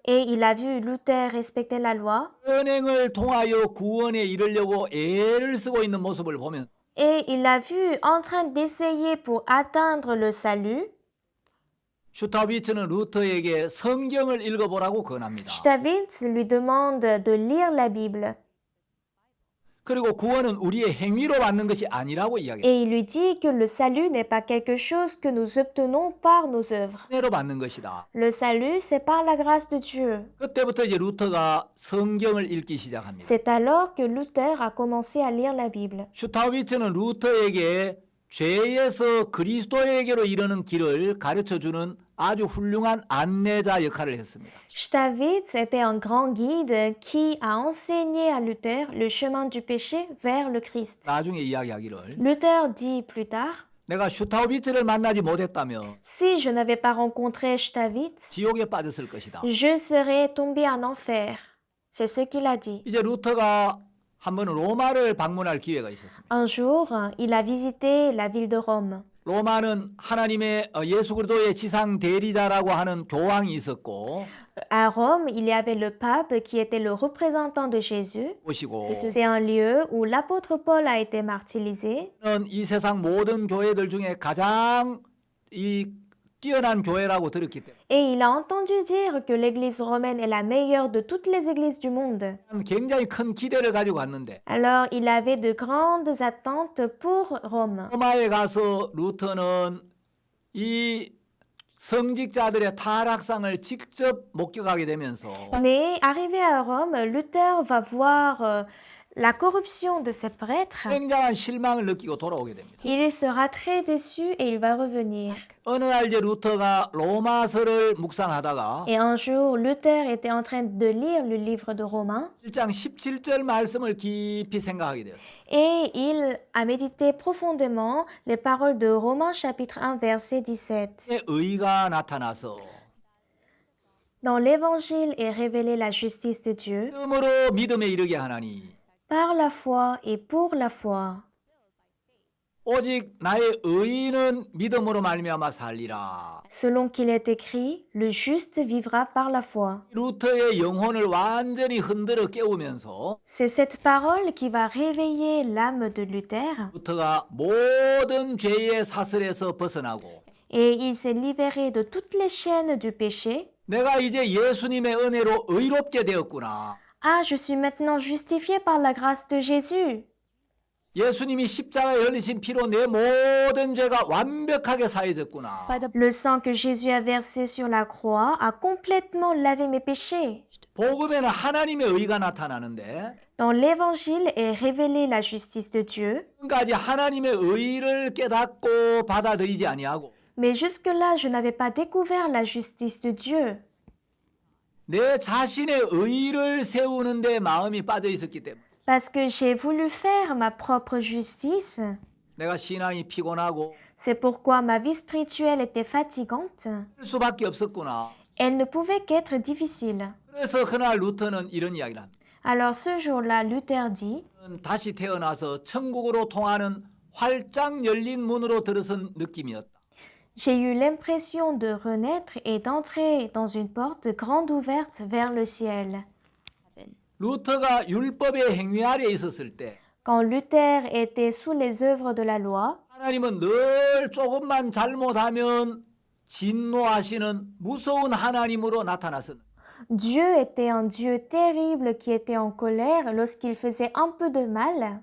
Et il a vu Luther respecter la loi. 은행을 통하여 구원에 이르려고 애를 쓰고 있는 모습을 보면 Et il l'a vu en train d'essayer pour atteindre le salut. 슈타위츠는 루터에게 성경을 읽어보라고 권합니다. Stavitz lui demande de lire la Bible. 그리고 구원은 우리의 행위로 받는 것이 아니라고 이야기해요. Et il lui dit que le salut n'est pas quelque chose que nous obtenons par nos œuvres. 은혜로 받는 것이다. Le salut, c'est par la grâce de Dieu. 그때부터 이제 루터가 성경을 읽기 시작합니다. C'est alors que Luther a commencé à lire la Bible. 슈타위츠는 루터에게 죄에서 그리스도에게로 이르는 길을 가르쳐주는 아주 훌륭한 안내자 역할을 했습니다. Stavitz était un grand guide qui a enseigné à Luther le chemin du péché vers le Christ. 나중에 이야기하기를 Luther dit plus tard, 내가 슈타위츠를 만나지 못했다면 si je n'avais pas rencontré Stavitz, 지옥에 빠졌을 것이다. je serais tombé en enfer. C'est ce qu'il a dit. 이제 루터가 한 번은 로마를 방문할 기회가 있었습니다. Un jour, il a visité la ville de Rome. 로마는 하나님의 예수 그리스도의 지상 대리자라고 하는 교황이 있었고 À Rome, il y avait le pape qui était le représentant de Jésus. 보시고 C'est un lieu où l'apôtre Paul a été martyrisé. 이 세상 모든 교회들 중에 가장 이 뛰어난 교회라고 들었기 때문에 Et il a entendu dire que l'église romaine est la meilleure de toutes les églises du monde. 굉장히 큰 기대를 가지고 갔는데 Alors, il avait de grandes attentes pour Rome. 로마에 가서 루터는 이 성직자들의 타락상을 직접 목격하게 되면서 Mais arrivé à Rome, Luther va voir la corruption de ces prêtres. 굉장한 실망을 느끼고 돌아오게 됩니다. Il sera très déçu et il va revenir. 어느 날 이제 루터가 로마서를 묵상하다가 Et un jour, Luther était en train de lire le livre de Romains 1장 17절 말씀을 깊이 생각하게 되었어요. et il a médité profondément les paroles de Romains chapitre 1 verset 17. 의가 나타나서 Dans l'évangile est révélée la justice de Dieu 믿음으로 믿음에 이르게 하나니 par la foi et pour la foi. 오직 나의 의인은 믿음으로 말미암아 살리라. Selon qu'il est écrit, le juste vivra par la foi. 루터의 영혼을 완전히 흔들어 깨우면서 C'est cette parole qui va réveiller l'âme de Luther 루터가 모든 죄의 사슬에서 벗어나고 et il s'est libéré de toutes les chaînes du péché. 내가 이제 예수님의 은혜로 의롭게 되었구나. Ah, je suis maintenant justifié par la grâce de Jésus. 예수님이 십자가에 흘리신 피로 내 모든 죄가 완벽하게 사해졌구나. By the Le sang que Jésus a versé sur la croix a complètement lavé mes péchés. 복음에는 하나님의 의가 나타나는데 Dans l'Évangile est révélée la justice de Dieu, 지금까지 하나님의 의를 깨닫고 받아들이지 아니하고 mais jusque-là, je n'avais pas découvert la justice de Dieu, 내 자신의 의를 세우는데 마음이 빠져 있었기 때문에 parce que j'ai voulu faire ma propre justice. 내가 신앙이 피곤하고 C'est pourquoi ma vie spirituelle était fatigante. 할 수밖에 없었구나. Elle ne pouvait qu'être difficile. 그래서 그날 루터는 이런 이야기를 합니다. Alors ce jour-là, Luther dit, 다시 태어나서 천국으로 통하는 활짝 열린 문으로 들어선 느낌이었다. j'ai eu l'impression de renaître et d'entrer dans une porte grande ouverte vers le ciel. heaven. 루터가 율법의 행위 아래 있었을 때 Quand Luther était sous les œuvres de la loi, 하나님은 늘 조금만 잘못하면 진노하시는 무서운 하나님으로 나타났었는데 Dieu était un Dieu terrible qui était en colère lorsqu'il faisait un peu de mal.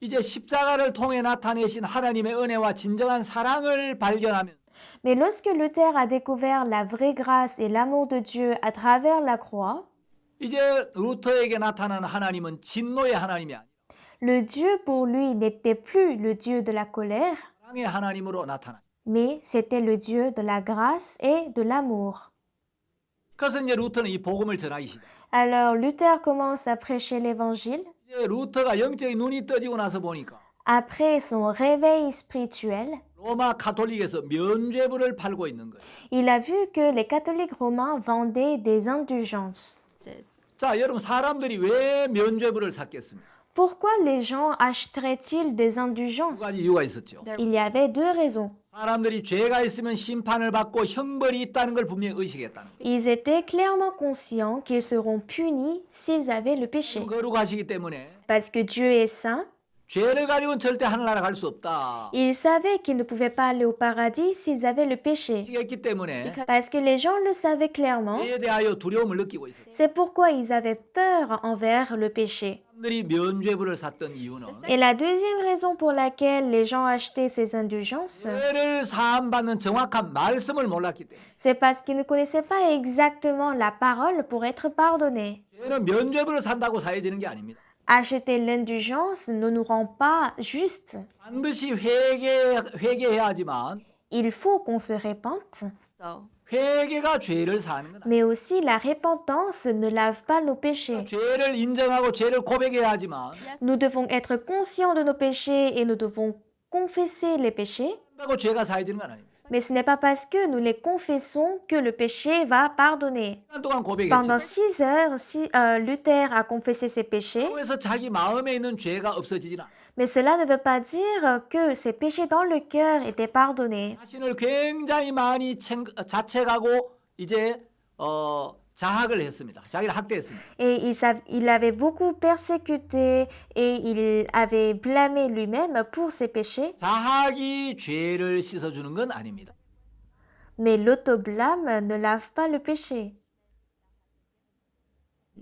이제 십자가를 통해 나타내신 하나님의 은혜와 진정한 사랑을 발견하면 Mais lorsque Luther a découvert la vraie grâce et l'amour de Dieu à travers la croix, 이제 루터에게 나타난 하나님은 진노의 하나님이 아니라 le Dieu pour lui n'était plus le Dieu de la colère, 사랑의 하나님으로 나타나. mais c'était le Dieu de la grâce et de l'amour. 그래서 이제 루터는 이 복음을 전하기 시작. Alors Luther commence à prêcher l'évangile. 이제 루터가 영적인 눈이 떠지고 나서 보니까 Après son réveil spirituel, 로마 가톨릭에서 면죄부를 팔고 있는 거예요. il a vu que les catholiques romains vendaient des indulgences. Says, 자, 여러분 사람들이 왜 면죄부를 샀겠습니까? Pourquoi les gens achèteraient-ils des 두 indulgences? 가지 이유가 있었죠. there Il y avait deux raisons. 사람들이 죄가 있으면 심판을 받고 형벌이 있다는 걸 분명히 의식했다는 거예요. Ils étaient clairement conscients qu'ils seront punis s'ils avaient le péché. 거룩하시기 때문에 Parce que Dieu est saint, 죄를 가지고는 절대 하늘나라 갈 수 없다. ils savaient qu'ils ne pouvaient pas aller au paradis s'ils avaient le péché. 의식했기 때문에 Parce que les gens le savaient clairement. 죄에 대하여 두려움을 느끼고 있어요. C'est pourquoi ils avaient peur envers le péché. 사람들이 면죄부를 샀던 이유는 Et la deuxième raison pour laquelle les gens achetaient ces indulgences, 죄를 사함받는 정확한 말씀을 몰랐기 때문에 c'est parce qu'ils ne connaissaient pas exactement la parole pour être pardonnés. 죄는 면죄부를 산다고 사해지는 게 아닙니다. Acheter l'indulgence ne nous rend pas justes. 반드시 회개해야 하지만 Il faut qu'on se répente, so. 회개가 죄를 사는 건 아니에요. mais aussi la repentance ne lave pas nos péchés. 죄를 인정하고 죄를 고백해야 하지만 Nous devons être conscients de nos péchés et nous devons confesser les péchés, 그렇다고 죄가 사해지는 건 아닙니다. mais ce n'est pas parce que nous les confessons que le péché va pardonner. 시간 동안 Pendant 고백했지만 6 heures, si Luther a confessé ses péchés, 그래서 자기 마음에 있는 죄가 없어지진 않아. mais cela ne veut pas dire que ses péchés dans le cœur étaient pardonnés. 자신을 굉장히 많이 자책하고 이제 자학을 했습니다. 자기를 학대했습니다. Et il avait beaucoup persécuté et il avait blâmé lui-même pour ses péchés. 자학이 죄를 씻어주는 건 아닙니다. Mais l'autoblâme ne lave pas le péché.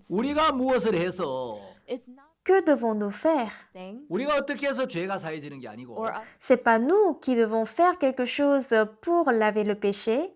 우리가 무엇을 해서 It's not Que devons-nous faire? thing 우리가 어떻게 해서 죄가 사해지는 게 아니고 or us C'est pas nous qui devons faire quelque chose pour laver le péché,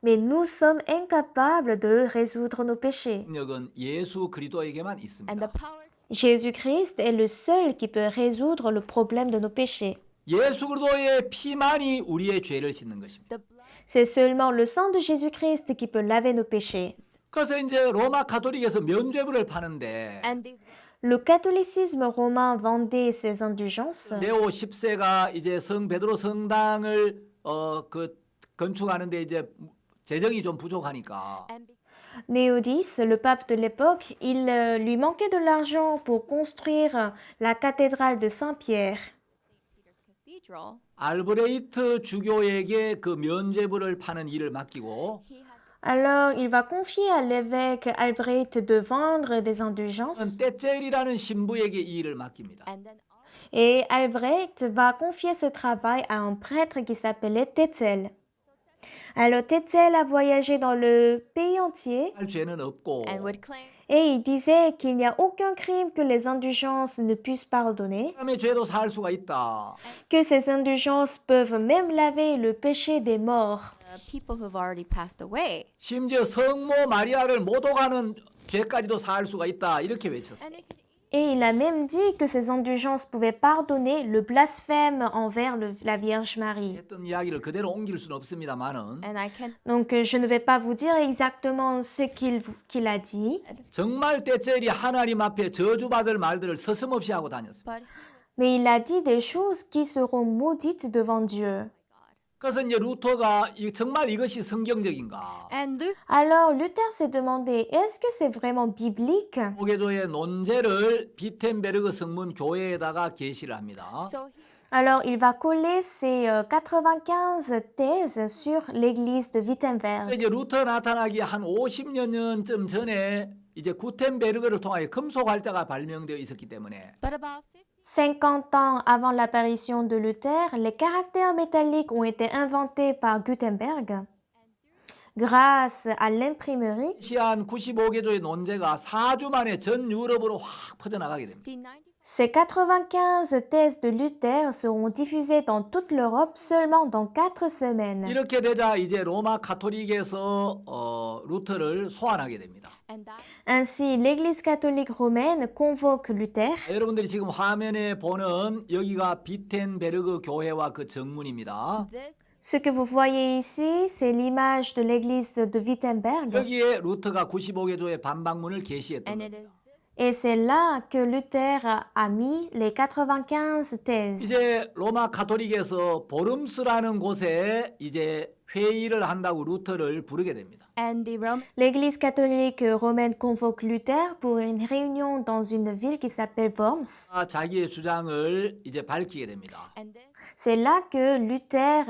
mais nous sommes incapables de résoudre nos péchés. 능력은 예수 그리스도에게만 and 있습니다. the power Jésus-Christ est le seul qui peut résoudre le problème de nos péchés. 예수 그리스도의 피만이 우리의 죄를 씻는 것입니다. the blood C'est seulement le sang de Jésus-Christ qui peut laver nos péchés. 그래서 이제 로마 가톨릭에서 면죄부를 파는데 and these Le catholicisme romain vendait ses indulgences. 네오 10세가 이제 성 베드로 성당을 건축하는데 이제 재정이 좀 부족하니까 and be- Néo X, le pape de l'époque, il lui manquait de l'argent pour construire la cathédrale de Saint-Pierre. Peter's Cathedral 알브레이트 주교에게 그 면죄부를 파는 일을 맡기고 he had Alors, il va confier à l'évêque Albrecht de vendre des indulgences 떼젤이라는 신부에게 이 일을 맡깁니다. and then et Albrecht va confier ce travail à un prêtre qui s'appelait Tetzel. Alors Tetzel a voyagé dans le pays entier 할 죄는 없고 and would claim et il disait qu'il n'y a aucun crime que les indulgences ne puissent pardonner, 사람의 죄도 살 수가 있다. que ces indulgences peuvent même laver le péché des morts. people who've already passed away. 심지어 성모 마리아를 모독하는 죄까지도 살 수가 있다. 이렇게 외쳤어요. And it could Et il a même dit que ces indulgences pouvaient pardonner le blasphème envers la Vierge Marie. 했던 이야기를 그대로 옮길 수는 없습니다만은 and I can Donc je ne vais pas vous dire exactement ce qu'il a dit, 정말 때째리 하나님 앞에 저주받을 말들을 서슴없이 하고 다녔어요. but mais il a dit des choses qui seront maudites devant Dieu. 그래서 이제 루터가 정말 이것이 성경적인가? and Luther Alors Luther s'est demandé, est-ce que c'est vraiment biblique? 보게조의 논제를 비텐베르그 성문 교회에다가 게시를 합니다. so he Alors il va coller ses 95 thèses sur l'église de Wittenberg. 이제 루터 나타나기 한 50년쯤 전에 이제 구텐베르그를 통하여 금속 활자가 발명되어 있었기 때문에 but about 50 50 ans avant l'apparition de Luther, les caractères métalliques ont été inventés par Gutenberg grâce à l'imprimerie. 시한 95개조의 논제가 4주 만에 전 유럽으로 확 퍼져나가게 됩니다. the 90 Ces 95 thèses de Luther seront diffusées dans toute l'Europe seulement dans 4 semaines. 이렇게 되자 이제 로마 카톨릭에서 루터를 소환하게 됩니다. and that Ainsi, l'Église catholique romaine convoque Luther. 여러분들이 지금 화면에 보는 여기가 비텐베르그 교회와 그 정문입니다. this Ce que vous voyez ici, c'est l'image de l'église de Wittenberg. 여기에 루터가 95개조의 반박문을 게시했던 and it 겁니다. is Et c'est là que Luther a mis les 95 thèses. 이제 로마 카톨릭에서 보름스라는 곳에 이제 회의를 한다고 루터를 부르게 됩니다. and the Roman L'église catholique romaine convoque Luther pour une réunion dans une ville qui s'appelle Worms. 자기의 주장을 이제 밝히게 됩니다. and this C'est là que Luther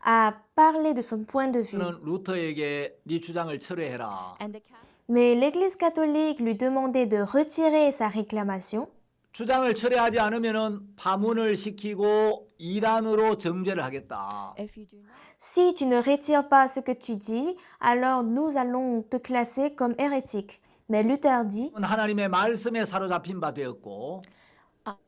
a parlé de son point de vue. 저는 루터에게 네 주장을 철회해라. and the Catholic Mais l'église catholique lui demandait de retirer sa réclamation. 주장을 철회하지 않으면은 파문을 시키고 이단으로 정죄를 하겠다. if you do not Si tu ne retires pas ce que tu dis, alors nous allons te classer comme hérétique. Mais Luther dit, 하나님의 말씀에 사로잡힌 바 되었고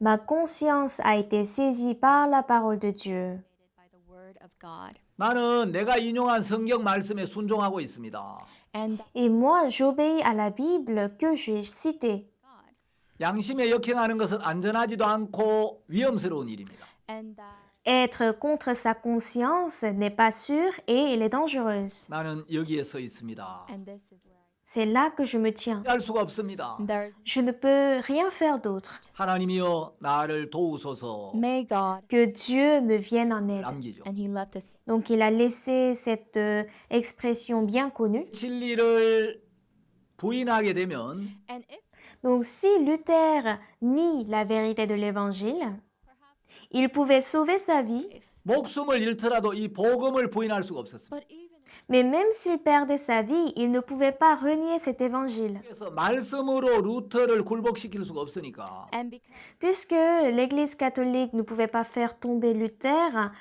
ma conscience a été saisie par la parole de Dieu. by the word of God 나는 내가 인용한 성경 말씀에 순종하고 있습니다. and that Et moi, j'obéis à la Bible que j'ai citée. God 양심에 역행하는 것은 안전하지도 않고 위험스러운 일입니다. and that Être contre sa conscience n'est pas sûr et elle est dangereuse. 나는 여기에 서 있습니다. and this is where C'est là que je me tiens. 할 수가 없습니다. there's Je ne peux rien faire d'autre. 하나님이여 나를 도우소서 may God Que Dieu me vienne en aide. 남기죠. and he left us Donc il a laissé cette expression bien connue. 진리를 부인하게 되면 and if Donc si Luther nie la vérité de l'Évangile, il pouvait sauver sa vie, 목숨을 잃더라도 이 복음을 부인할 수가 없었습니다. but even mais même s'il perdait sa vie, il ne pouvait pas renier cet Évangile. 그래서 말씀으로 루터를 굴복시킬 수가 없으니까 and because Puisque l'Église catholique ne pouvait pas faire tomber Luther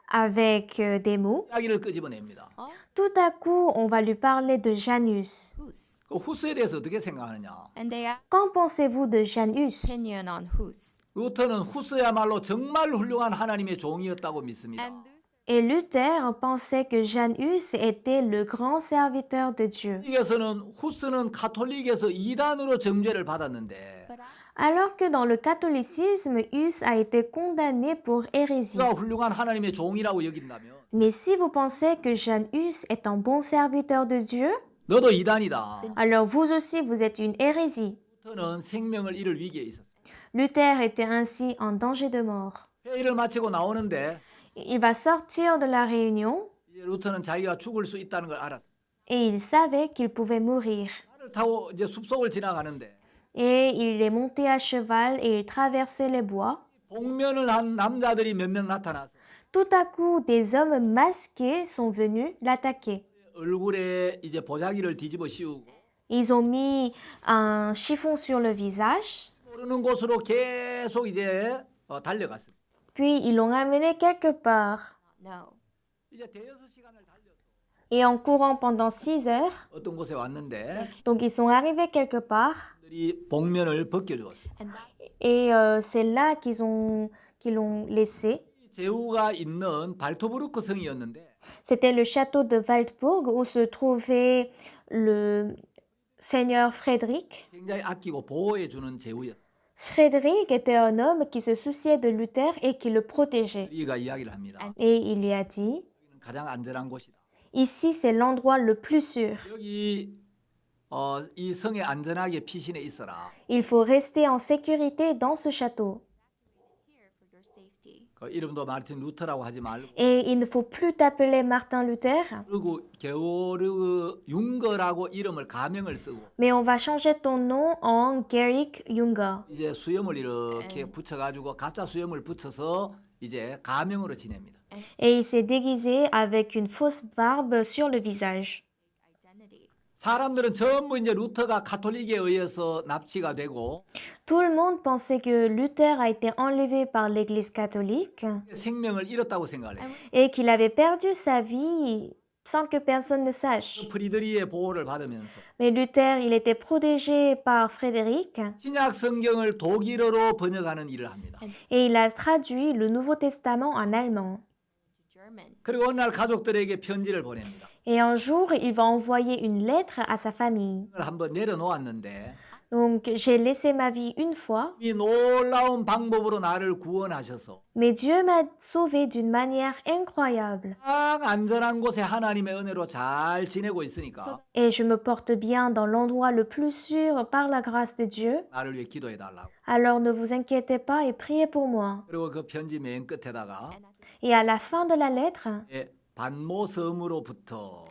avec des mots, 이야기를 끄집어냅니다. tout à coup, on va lui parler de Janus. whose 그 후스에 대해서 어떻게 생각하느냐? and they have Qu'en pensez-vous de Janus? opinion on whose 루터는 후스야말로 정말 훌륭한 하나님의 종이었다고 믿습니다. and Luther Et Luther pensait que Janus était le grand serviteur de Dieu. 이게서는 후스는 카톨릭에서 이단으로 정죄를 받았는데 but I Alors que dans le catholicisme, Hus a été condamné pour hérésie. 그가 훌륭한 하나님의 종이라고 여긴다면 Mais si vous pensez que Janus est un bon serviteur de Dieu, 너도 이단이다. alors vous aussi vous êtes une hérésie. 루터는 생명을 잃을 위기에 있었어요. Luther était ainsi en danger de mort. 회의를 마치고 나오는데 Il va sortir de la réunion 이제 루터는 자기가 죽을 수 있다는 걸 알았어요. et il savait qu'il pouvait mourir. 말을 타고 이제 숲속을 지나가는데 Et il est monté à cheval et il traversait les bois. 복면을 한 남자들이 몇 명 나타나서 Tout à coup, des hommes masqués sont venus l'attaquer. 얼굴에 이제 보자기를 뒤집어 씌우고 Ils ont mis un chiffon sur le visage, 모르는 곳으로 계속 이제 달려갔습니다. puis ils l'ont ramené quelque part. no 이제 대여섯 시간을 달려서 Et en courant pendant 6 heures, 어떤 곳에 왔는데 donc ils sont arrivés quelque part, 그들이 복면을 벗겨주었어요. And that et c'est là qu'ils l'ont laissé. 제후가 있는 발토브루크 성이었는데 C'était le château de Waldburg où se trouvait le seigneur Frédéric. 굉장히 아끼고 보호해 주는 제후였어요. Frédéric était un homme qui se souciait de Luther et qui le protégeait. 우리가 이야기를 합니다. Et il lui a dit, 여기는 가장 안전한 곳이다. ici c'est l'endroit le plus sûr. 여기 이 성에 안전하게 피신해 있어라. Il faut rester en sécurité dans ce château. here for your safety. 그 이름도 마르틴 루터라고 하지 말고 Et il ne faut plus t'appeler Martin Luther, 그리고 게오르그 융거라고 이름을 가명을 쓰고 mais on va changer ton nom en Georg Junger. 이제 수염을 이렇게 붙여가지고 가짜 수염을 붙여서 이제 가명으로 지냅니다. Et il s'est déguisé avec une fausse barbe sur le visage. Identity. 사람들은 전부 이제 루터가 가톨릭에 의해서 납치가 되고 Tout le monde pensait que Luther a été enlevé par l'Église catholique 생명을 잃었다고 생각을 해요. et qu'il avait perdu sa vie sans que personne ne sache. 프리드리의 보호를 받으면서 Mais Luther, il était protégé par Frédéric 신약 성경을 독일어로 번역하는 일을 합니다. et il a traduit le Nouveau Testament en allemand. To German. 그리고 어느 날 가족들에게 편지를 보냅니다. Et un jour, il va envoyer une lettre à sa famille. 그걸 한번 내려놓았는데 Donc, j'ai laissé ma vie une fois, 이 놀라운 방법으로 나를 구원하셔서 mais Dieu m'a sauvé d'une manière incroyable. 딱 안전한 곳에 하나님의 은혜로 잘 지내고 있으니까 Et je me porte bien dans l'endroit le plus sûr par la grâce de Dieu. 나를 위해 기도해 달라고. Alors ne vous inquiétez pas et priez pour moi. 그리고 그 편지 맨 끝에다가 Et à la fin de la lettre, 반모 섬으로부터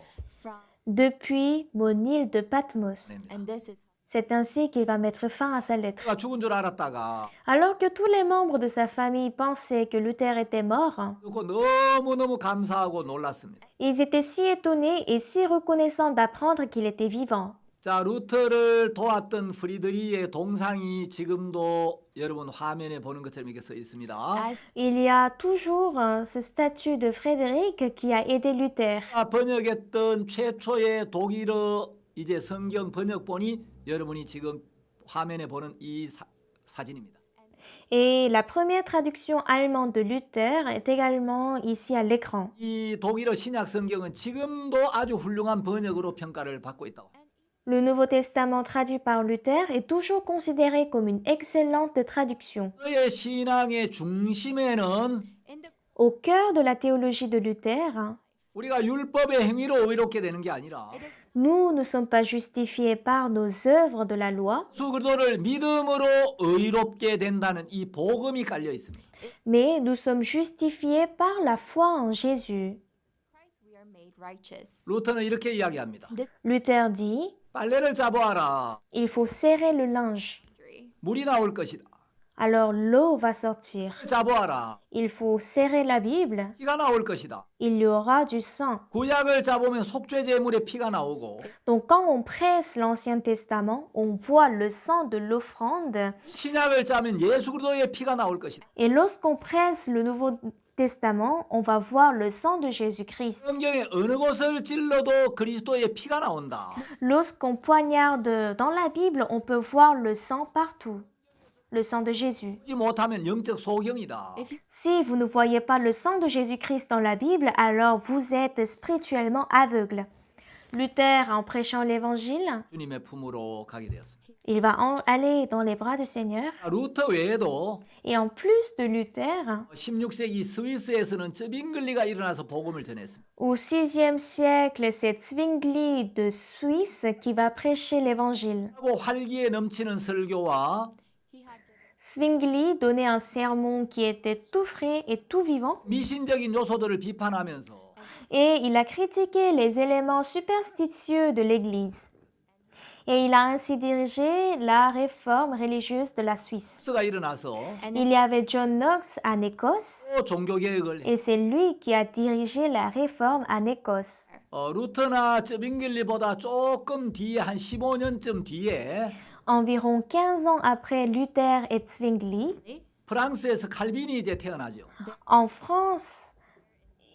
From depuis mon île de Patmos. and this is C'est ainsi qu'il va mettre fin à sa lettre. 그가 죽은 줄 알았다가 Alors que tous les membres de sa famille pensaient que Luther était mort, 그거 너무너무 감사하고 놀랐습니다. ils étaient si étonnés et si reconnaissants d'apprendre qu'il était vivant. 자, 루터를 도왔던 프리드리의 동상이 지금도 여러분 화면에 보는 것처럼 이렇게 써 있습니다. as Il y a toujours ce statut de Frédéric qui a aidé Luther. 번역했던 최초의 독일어 이제 성경 번역본이 여러분이 지금 화면에 보는 이 사진입니다. Et la première traduction allemande de Luther est également ici à l'écran. 이 독일어 신약 성경은 지금도 아주 훌륭한 번역으로 평가를 받고 있다고. Le Nouveau Testament traduit par Luther est toujours considéré comme une excellente traduction. 그의 신앙의 중심에는 in the Au cœur de la théologie de Luther, 우리가 율법의 행위로 의롭게 되는 게 아니라 nous ne sommes pas justifiés par nos œuvres de la loi, 예수 그리스도를 믿음으로 의롭게 된다는 이 복음이 깔려 있습니다. mais nous sommes justifiés par la foi en Jésus. Christ we are made righteous. 루터는 이렇게 이야기합니다. This Luther dit, 빨래를 잡아와라. il faut serrer le linge. victory. 물이 나올 것이다. Alors l'eau va sortir. 잡아와라. Il faut serrer la Bible. 피가 나올 것이다. Il y aura du sang. 구약을 잡으면 속죄 제물에 피가 나오고 Donc quand on presse l'Ancien Testament, on voit le sang de l'offrande. 신약을 짜면 예수 그리스도의 피가 나올 것이다. Et lorsqu'on presse le Nouveau Testament, on va voir le sang de Jésus-Christ. 성경에 어느 곳을 찔러도 그리스도의 피가 나온다. Lorsqu'on poignarde dans la Bible, on peut voir le sang partout. Le sang de Jésus. 보지 못하면 영적 소경이다. If you Si vous ne voyez pas le sang de Jésus-Christ dans la Bible, alors vous êtes spirituellement aveugle. Luther, en prêchant l'évangile, 주님의 품으로 가게 되었습니다. il va aller dans les bras du Seigneur. 루터 외에도 Et en plus de Luther, 16세기 스위스에서는 쯔빙글리가 일어나서 복음을 전했습니다. au VIe siècle, c'est Zwingli de Suisse qui va prêcher l'évangile. 하고 활기에 넘치는 설교와 he had the Zwingli donnait un sermon qui était tout frais et tout vivant. 미신적인 요소들을 비판하면서 Et il a critiqué les éléments superstitieux de l'Église. Et il a ainsi dirigé la réforme religieuse de la Suisse. 스가 일어나서 Il y avait John Knox en Écosse, 또 종교개혁을 et c'est lui qui a dirigé la réforme en Écosse. 루터나 쯔빙글리보다 조금 뒤에 한 15년쯤 뒤에 Environ 15 ans après Luther et Zwingli, 프랑스에서 칼빈이 이제 태어나죠. en France,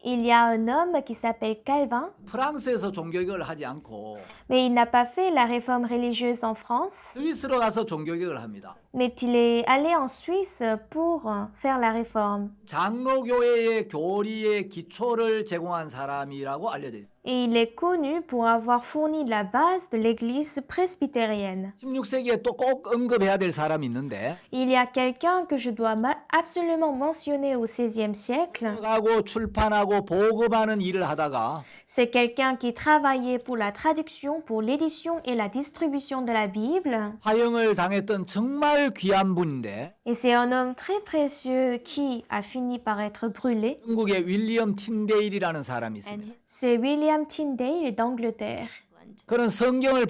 Il y a un homme qui s'appelle Calvin, 프랑스에서 종교개혁을 하지 않고 mais il n'a pas fait la réforme religieuse en France, 스위스로 가서 종교개혁을 합니다. mais il est allé en Suisse pour faire la réforme. 장로교회의 교리의 기초를 제공한 사람이라고 알려져 있습니다. Et il est connu pour avoir fourni la base de l'église presbytérienne. 16세기에 또 꼭 언급해야 될 사람이 있는데 Il y a quelqu'un que je dois absolument mentionner au XVIe siècle. 가고 출판하고 보급하는 일을 하다가 C'est quelqu'un qui travaillait pour la traduction, pour l'édition et la distribution de la Bible. 화형을 당했던 정말 귀한 분인데 Et c'est un homme très précieux qui a fini par être brûlé. 영국의 윌리엄 틴데일이라는 사람이 And 있습니다. C'est William Tyndale d'Angleterre. England. 그는 성경을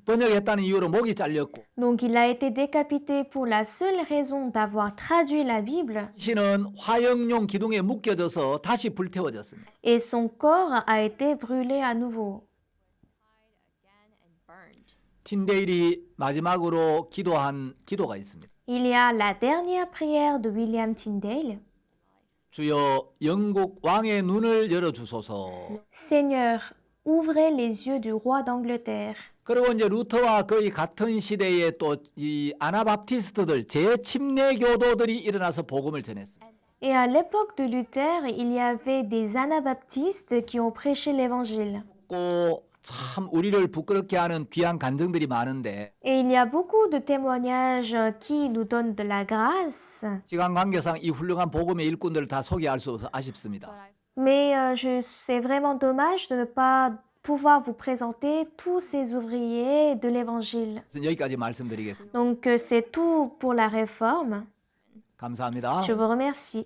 번역했다는 이유로 목이 잘렸고 Donc il a été décapité pour la seule raison d'avoir traduit la Bible. 신은 화형용 기둥에 묶여져서 다시 불태워졌습니다. Et son corps a été brûlé à nouveau. Again and burned. 틴데일이 마지막으로 기도한 기도가 있습니다. Il y a la dernière prière de William Tyndale. 주여 영국 왕의 눈을 열어 주소서. Seigneur, ouvrez les yeux du roi d'Angleterre. 그리고 이제 루터와 거의 같은 시대에 또 이 아나바프티스트들 재침례 교도들이 일어나서 복음을 전했습니다. Et à l'époque de Luther, il y avait des anabaptistes qui ont prêché l'évangile. 참 우리를 부끄럽게 하는 귀한 간증들이 많은데 Et il y a beaucoup de témoignages qui nous donnent de la grâce. 시간 관계상 이 훌륭한 복음의 일꾼들을 다 소개할 수 없어서 아쉽습니다. Mais c'est vraiment dommage de ne pas pouvoir vous présenter tous ces ouvriers de l'évangile. 그래서 여기까지 말씀드리겠습니다. Donc c'est tout pour la réforme. 감사합니다. Je vous remercie.